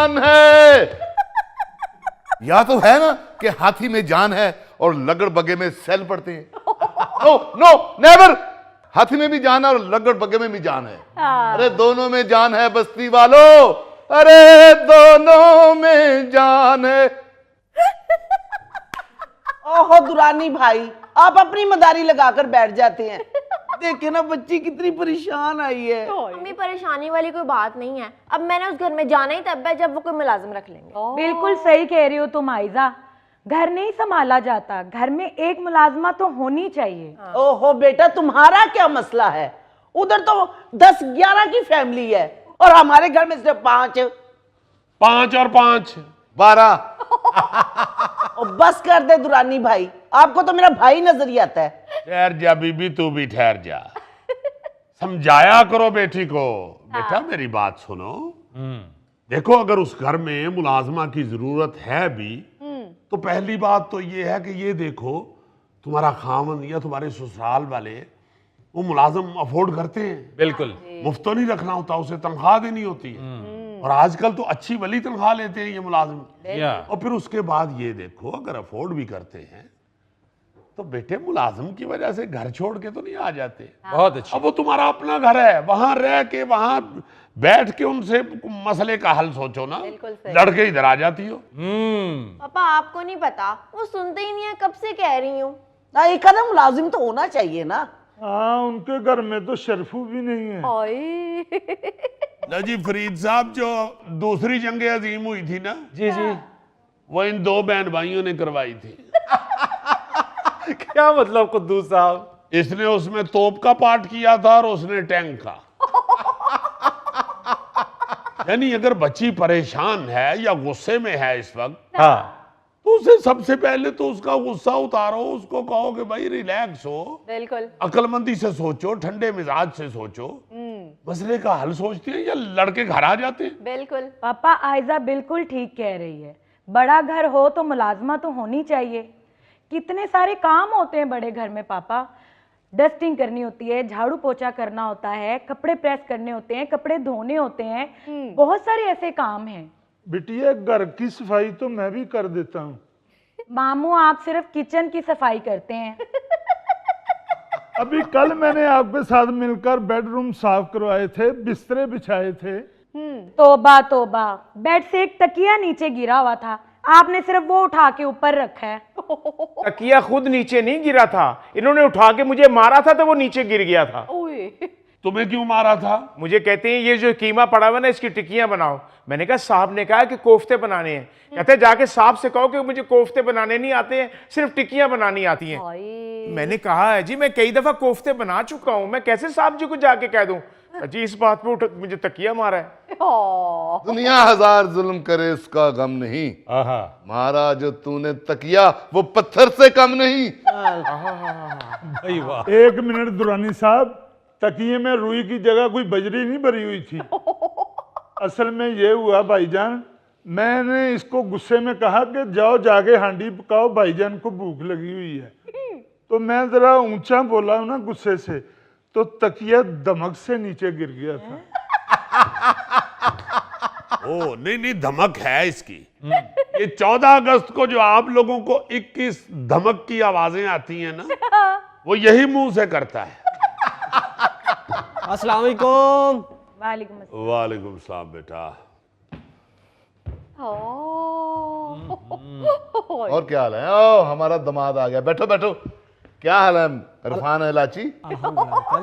जान है। या तो है ना कि हाथी में जान है और लगड़ बगे में सेल पड़ते हैं। नो नो नेवर, हाथी में भी जान है और लगड़ बगे में भी जान है। अरे दोनों में जान है बस्ती वालों, अरे दोनों में जान है। ओहो दुरानी भाई, आप अपनी मदारी लगाकर बैठ जाते हैं। देखे ना बच्ची कितनी परेशान आई है। मम्मी परेशानी वाली कोई बात नहीं है, अब मैंने उस घर में जाना ही तब है जब वो कोई मुलाजिम रख लेंगे। बिल्कुल सही कह रही हो तुम आयजा, घर नहीं संभाला जाता, घर में एक मुलाजमा तो होनी चाहिए। ओहो बेटा, तुम्हारा क्या मसला है? उधर तो 10-11 की फैमिली है और हमारे घर में सिर्फ 5। 5 और 5 12। और बस कर दे दुरानी भाई, आपको तो मेरा भाई नजर ही आता है। ठहर जा बीबी, तू भी ठहर जा। समझाया करो बेटी को। बेटा मेरी बात सुनो, देखो अगर उस घर में मुलाजमा की जरूरत है भी तो पहली बात तो ये है कि ये देखो तुम्हारा खामन या तुम्हारे ससुराल वाले वो मुलाजम अफोर्ड करते हैं। बिल्कुल। मुफ्त तो नहीं रखना होता, उसे तनख्वाह देनी होती है। और आजकल तो अच्छी भली तनख्वाह लेते हैं ये मुलाजिम। और फिर उसके बाद ये देखो अगर अफोर्ड भी करते हैं तो बेटे मुलाजिम की वजह से घर छोड़ के तो नहीं आ जाते। बहुत अच्छी। अब वो तुम्हारा अपना घर है, वहां रह के वहां बैठ के उनसे मसले का हल सोचो ना, लड़के इधर आ जाती हो। पापा आपको नहीं पता, वो सुनते ही नहीं है, कब से कह रही हूँ। ना एक आधा मुलाजिम तो होना चाहिए ना। हाँ, उनके घर में तो शरफू भी नहीं है। ना जी फरीद साहब, जो दूसरी जंग अजीम हुई थी ना, जी जी, वो इन 2 बहन भाइयों ने करवाई थी। क्या मतलब कुद्दूस साहब? इसने उसमें तोप का पार्ट किया था और उसने टैंक का। यानी अगर बच्ची परेशान है या गुस्से में है इस वक्त, हाँ, तो उसे सबसे पहले तो उसका गुस्सा उतारो, उसको कहो कि भाई रिलैक्स हो, बिल्कुल अक्लमंदी से सोचो, ठंडे मिजाज से सोचो। मसले का हल सोचते हैं या लड़के घर आ जाते हैं। बिल्कुल। पापा आयजा बिल्कुल ठीक कह रही है, बड़ा घर हो तो मुलाजमा तो होनी चाहिए। कितने सारे काम होते हैं बड़े घर में पापा, डस्टिंग करनी होती है, झाड़ू पोछा करना होता है, कपड़े प्रेस करने होते हैं, कपड़े धोने होते हैं, बहुत सारे ऐसे काम हैं। बिटिया घर की सफाई तो मैं भी कर देता हूँ। मामू आप सिर्फ किचन की सफाई करते हैं। अभी कल मैंने आपके साथ मिलकर बेडरूम साफ करवाए थे, बिस्तरे बिछाए थे। तोबा तोबा, बेड से एक तकिया नीचे गिरा हुआ था, आपने सिर्फ वो उठा के ऊपर रखा है। तकिया खुद नीचे नहीं गिरा था, इन्होंने उठा के मुझे मारा था तो वो नीचे गिर गया था। तुम्हें क्यों मारा था? मुझे कहते हैं ये जो कीमा पड़ा हुआ ना इसकी टिक्कियां बनाओ। मैंने कहा साहब ने कहा कि कोफ्ते बनाने हैं। कहते जाके साहब से कहो कि मुझे कोफ्ते बनाने नहीं आते हैं, सिर्फ टिक्कियां बनानी आती हैं। मैंने कहा है जी मैं कई दफा कोफ्ते बना चुका हूं, मैं कैसे साहब जी को जाके कह दूं? जी इस बात पे मुझे तकिया मारा है। दुनिया 1000 जुल्म करे उसका गम नहीं, मारा जो तूने तकिया वो पत्थर से कम नहीं। भाई वाह। 1 मिनट दुरानी साहब, तकिए में रुई की जगह कोई बजरी नहीं भरी हुई थी। असल में ये हुआ भाईजान, मैंने इसको गुस्से में कहा कि जाओ जाके हांडी पकाओ, भाईजान को भूख लगी हुई है। तो मैं जरा ऊंचा बोला ना गुस्से से, तो तकिया धमक से नीचे गिर गया था। ओ नहीं नहीं, धमक है इसकी। ये 14 अगस्त को जो आप लोगों को 21 धमक की आवाजें आती हैं ना, वो यही मुंह से करता है। अस्सलाम वालेकुम। वालेकुम अस्सलाम। वालेकुम सलाम बेटा। और क्या हाल है? ओ हमारा दामाद आ गया, बैठो बैठो। क्या हाल है इरफान इलाची? अल्हम्दुलिल्लाह,